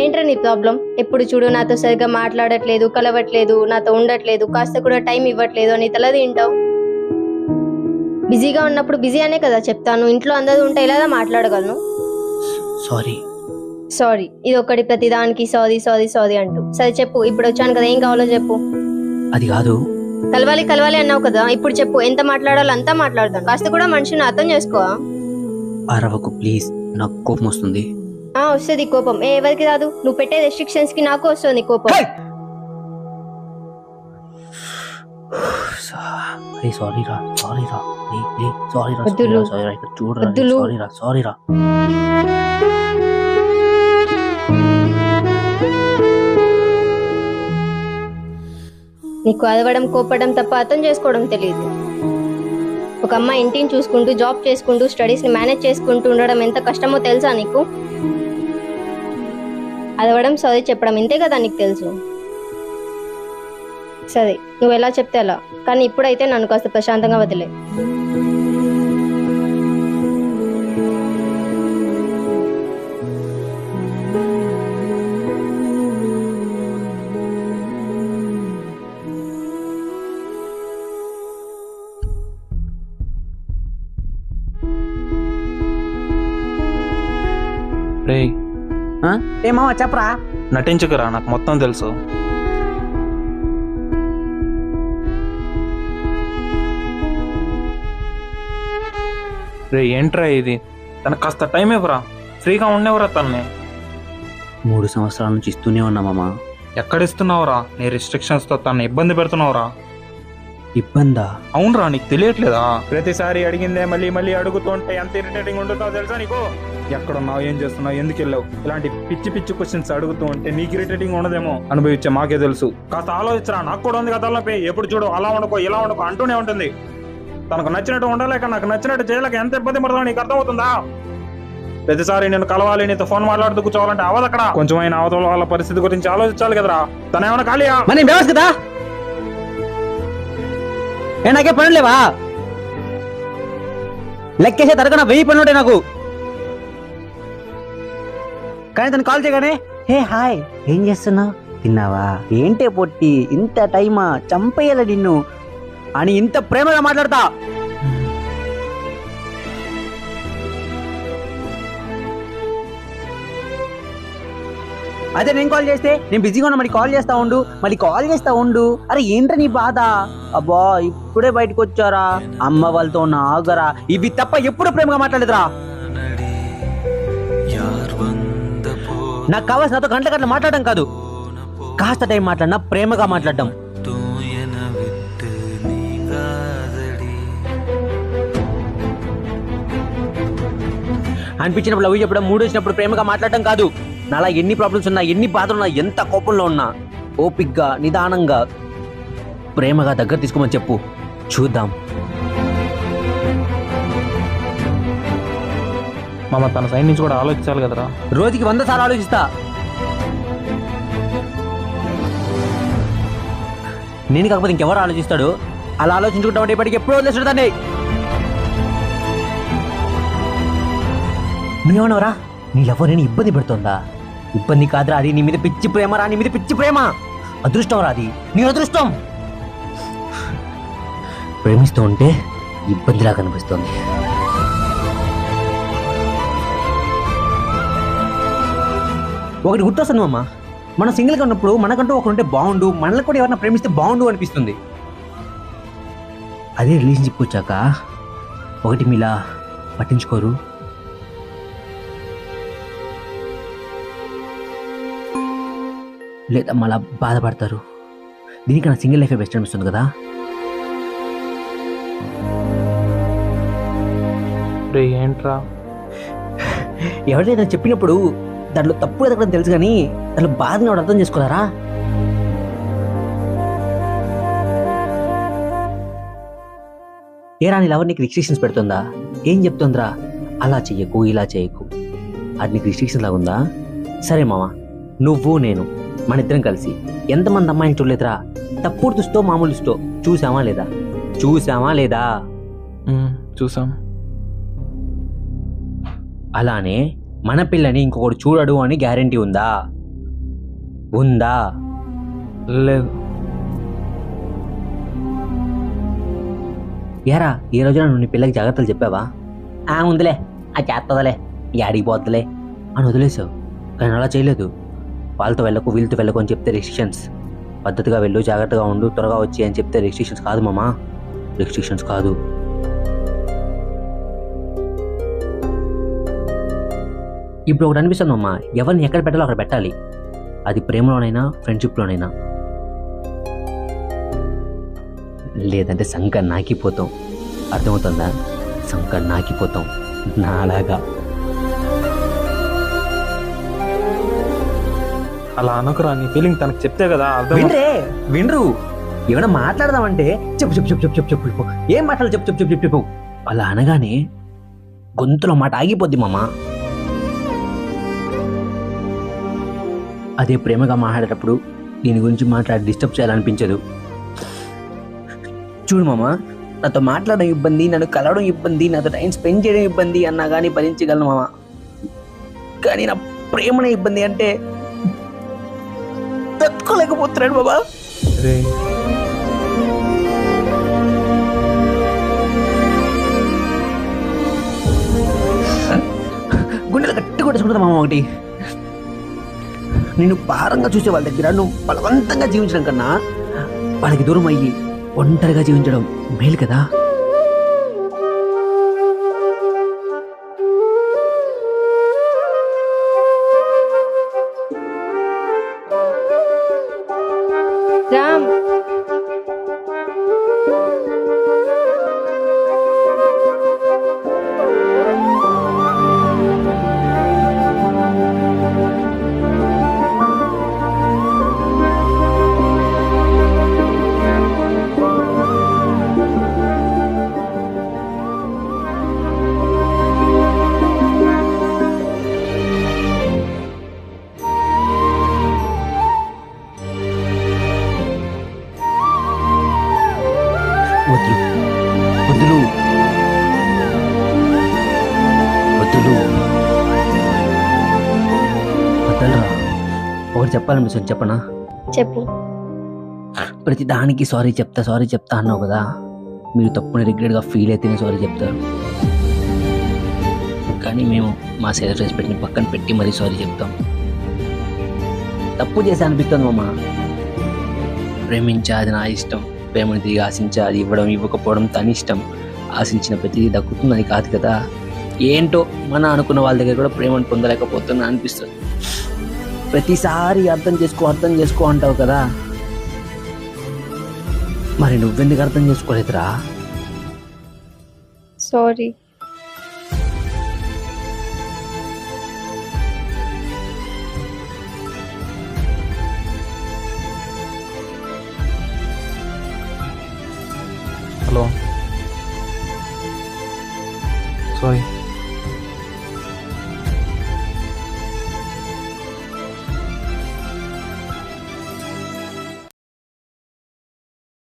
ఏంట్రా నీ ప్రాబ్లం? ఎప్పుడు చూడు నాతో సరిగ్గా మాట్లాడట్లేదు, కలవట్లేదు, నాతో ఉండట్లేదు, కాస్త కూడా టైం ఇవ్వట్లేదు అని తల తింటావు. బిజీగా ఉన్నప్పుడు బిజీ అనే కదా చెప్తాను. ఇంట్లో అందరూ ఉంటే ఎలా మాట్లాడగలను? సారీ ఇది ఒకటి ప్రతిదానికి సారీ సారీ సారీ అంటూ. సరే చెప్పు, ఇప్పుడు వచ్చాను కదా, ఏం కావాలో చెప్పు. అది కాదు, కలవాలి అన్నావు కదా, ఇప్పుడు చెప్పు. ఎంత మాట్లాడాలో అంతా మాట్లాడతాను. కాస్త కూడా మనిషిని అర్థం చేసుకోవా? అరవకు ప్లీజ్, నాకు కోపం వస్తుంది. వస్తుంది కోపం. ఎవరికి రాదు? నువ్వు పెట్టే రెస్ట్రిక్షన్స్ కి నాకు వస్తుంది కోపం. సారీరా. నీకు అరవడం కోపడం తప్ప అర్థం చేసుకోవడం తెలియదు. ఒక అమ్మాయి ఇంటిని చూసుకుంటూ, జాబ్ చేసుకుంటూ, స్టడీస్ ని మేనేజ్ చేసుకుంటూ ఉండడం ఎంత కష్టమో తెలుసా నీకు? అరవడం సారీ చెప్పడం ఇంతే కదా నీకు తెలుసు. సరే, నువ్వు ఎలా చెప్తే అలా, కానీ ఇప్పుడైతే నన్ను కాస్త ప్రశాంతంగా వదిలే. రేయ్, ఏ మామ చెప్పరా. నటించకురా, నాకు మొత్తం తెలుసు. రే ఏంట్రా ఇది? తనకు కాస్త టైం ఇవ్వరా, ఫ్రీగా ఉండేవరా తనని. 3 సంవత్సరాల నుంచి ఇస్తూనే ఉన్నా మామ. ఎక్కడిస్తున్నావురా? నీ రిస్ట్రిక్షన్స్ తో తనని ఇబ్బంది పెడుతున్నావురా. ఇబ్బందా? అవునరా, నీకు తెలియట్లేదా? ప్రతిసారి అడిగిందే మళ్ళీ మళ్ళీ అడుగుతుంటే ఎంత ఇరిటేటింగ్ ఉంటుందో తెలుసా నీకు? ఎక్కడున్నావు, ఏం చేస్తున్నావు, ఎందుకు వెళ్ళావు, ఇలాంటి పిచ్చి పిచ్చి క్వశ్చన్స్ అడుగుతూ ఉంటే నీకు ఇరిటేటింగ్ ఉండదేమో. అనుభవించే మాకే తెలుసు. కాస్త ఆలోచించరా, నాకు కూడా ఉంది కదా తలనొప్పి. ఎప్పుడు చూడు అలా ఉండకో ఇలా ఉండకో అంటూనే ఉంటుంది. తనకు నచ్చినట్టు ఉండలేక నాకు నచ్చినట్టు చేయలేక ఎంత ఇబ్బంది పడతావు నీకు అర్థమవుతుందా? ప్రతిసారి నేను కలవాలి, నీతో ఫోన్ మాట్లాడుతూ కూర్చోవాలంటే అవదు. అక్కడ కొంచెమైనా అవతల వాళ్ళ పరిస్థితి గురించి ఆలోచించాలి కదరా. తన ఏమైనా ఖాళీయా? కదా నాకే పనులు లేవా? లెక్కేసే తరగన 1000 పనులు ఉంటాయి నాకు. కానీ తను కాల్ చేయగానే హే హాయ్ ఏం చేస్తున్నా, తిన్నావా, ఏంటే పొట్టి, ఇంత టైమా, చంపేయాల నిన్ను అని ఇంత ప్రేమగా మాట్లాడతా. అదే నేను కాల్ చేస్తే నేను బిజీగా ఉన్నా, మళ్ళీ కాల్ చేస్తా ఉండు. అరే ఏంట్రా నీ బాధ? అబ్బా ఇప్పుడే బయటకు వచ్చారా, అమ్మ వాళ్ళతో నాగరా, ఇవి తప్ప ఎప్పుడు ప్రేమగా మాట్లాడదురా. నాకు కావాల్సిన నాతో గంటల మాట్లాడడం కాదు, కాస్త టైం మాట్లాడినా ప్రేమగా మాట్లాడడం. అనిపించినప్పుడు లవ్ చెప్పడం, మూడు వచ్చినప్పుడు ప్రేమగా మాట్లాడడం కాదు. నాలా ఎన్ని ప్రాబ్లమ్స్ ఉన్నా, ఎన్ని బాధలున్నా, ఎంత కోపంలో ఉన్నా ఓపిగ్గా నిదానంగా ప్రేమగా దగ్గర తీసుకోమని చెప్పు, చూద్దాం. మామ తన సైడ్ నుంచి కూడా ఆలోచించాలి కదరా. రోజుకి 100 సార్లు ఆలోచిస్తా. నేను కాకపోతే ఇంకెవరు ఆలోచిస్తాడు? అలా ఆలోచించుకుంటా ఉంటే ఇప్పటికి ఎప్పుడో వదిలేస్తుందండి. నువ్వేమన్నావురా? నీ లవ్ నేను ఇబ్బంది పెడుతుందా? ఇబ్బంది కాదురా, అది నీ మీద పిచ్చి ప్రేమ రా, నీ మీద పిచ్చి ప్రేమ. అదృష్టం రా, అది నీ అదృష్టం. ప్రేమిస్తూ ఉంటే ఇబ్బందిలా కనిపిస్తుంది. ఒకటి గుర్తొస్తుంది అమ్మా, మనం సింగిల్గా ఉన్నప్పుడు మనకంటూ ఒకరుంటే బాగుండు, మనల్ని కూడా ఎవరైనా ప్రేమిస్తే బాగుండు అనిపిస్తుంది. అదే రిలేషన్షిప్ వచ్చాక ఒకటి మీలా పట్టించుకోరు. లేదా మళ్ళా బాధపడతారు. దీనికన్నా సింగిల్ లైఫే బెస్ట్ అనిపిస్తుంది కదా. ఏంట్రా ఎవరైనా చెప్పినప్పుడు దాంట్లో తప్పు ఎదగడం తెలుసు, కానీ దాంట్లో బాధని వాడు అర్థం చేసుకోలేరా? ఏ రాని లవర్ నీకు రిస్ట్రిక్షన్స్ పెడుతుందా? ఏం చెప్తుందిరా? అలా చెయ్యకు, ఇలా చెయ్యకు. అది నీకు రిస్ట్రిక్షన్స్ లాగుందా? సరే మామ, నువ్వు నేను మన ఇద్దరం కలిసి ఎంతమంది అమ్మాయిని చూడలేదురా? తప్పుడు దృష్టితో మామూలు దృష్టితో చూసామా లేదా? చూసామా లేదా? చూసాం. అలానే మన పిల్లని ఇంకొకటి చూడడు అని గ్యారెంటీ ఉందా? ఉందా? లేదు. ఏరా ఈ రోజున నువ్వు నీ పిల్లకి జాగ్రత్తలు చెప్పావా? ఉందిలే, ఆ చేస్తుందిలే, యాడికి పోద్దులే అని వదిలేసావు. కానీ అలా చేయలేదు. వాళ్ళతో వెళ్ళకు వీళ్ళతో వెళ్ళకు అని చెప్తే రెస్ట్రిక్షన్స్. పద్ధతిగా వెళ్ళు, జాగ్రత్తగా ఉండు, త్వరగా వచ్చి అని చెప్తే రెస్ట్రిక్షన్స్ కాదు మామా, రెస్ట్రిక్షన్స్ కాదు. ఇప్పుడు ఒకటి అనిపిస్తుంది అమ్మా, ఎవరిని ఎక్కడ పెట్టాలో అక్కడ పెట్టాలి. అది ప్రేమలోనైనా ఫ్రెండ్షిప్లోనైనా. లేదంటే సంక నాకిపోతాం. అర్థమవుతుందా? సంక నాకిపోతాం నాలాగా. అలా అనకురా, నీ ఫీలింగ్ తనకు చెప్తే కదా అర్థం. వినరు. ఏమైనా మాట్లాడదామంటే చెప్పు చెప్పు చెప్పు చెప్పు చెప్పు చెప్పు, ఏం మాట్లాడాలి చెప్పు చెప్పు చెప్పు చెప్పు. అలా అనగానే గొంతులో మాట ఆగిపోద్ది మామ. అదే ప్రేమగా మాట్లాడేటప్పుడు దీని గురించి మాట్లాడి డిస్టర్బ్ చేయాలనిపించదు. చూడు మామ, నాతో మాట్లాడడం ఇబ్బంది, నన్ను కలవడం ఇబ్బంది, నాతో టైం స్పెండ్ చేయడం ఇబ్బంది అన్నా కానీ భరించగలను మామ. కానీ నా ప్రేమనే ఇబ్బంది అంటే తట్టుకోలేకపోతున్నాడు బాబా. గుండెలు గట్టి కొట్టేసుకుంటా మామ. ఒకటి, నిన్ను భారంగా చూసే వాళ్ళ దగ్గర నువ్వు బలవంతంగా జీవించడం కన్నా వాళ్ళకి దూరం అయ్యి ఒంటరిగా జీవించడం మేలు కదా. రామ్, వద్దు వద్దులు వద్దులు వద్దలరా. ఒకటి చెప్పాలనిపిస్తుంది, చెప్పనా? చెప్పు. ప్రతి దానికి సారీ చెప్తా అన్నావు కదా. మీరు తప్పుని రిగ్రెట్గా ఫీల్ అయితేనే సారీ చెప్తారు, కానీ మేము మా సెల్ఫ్ రెస్పెక్ట్ని పక్కన పెట్టి మరీ సారీ చెప్తాం. తప్పు చేసి అనిపిస్తుంది మామ. ప్రేమించా, అది నా ఇష్టం. ప్రేమను తిరిగి ఆశించా, అది ఇవ్వడం ఇవ్వకపోవడం తన ఇష్టం. ఆశించిన ప్రతిదీ దక్కుతుంది అది కాదు కదా. ఏంటో మన అనుకున్న వాళ్ళ దగ్గర కూడా ప్రేమను పొందలేకపోతున్నా అనిపిస్తుంది. ప్రతిసారి అర్థం చేసుకో అంటావు కదా, మరి నువ్వెందుకు అర్థం చేసుకోలేదురా? సారీ. Hello, sorry.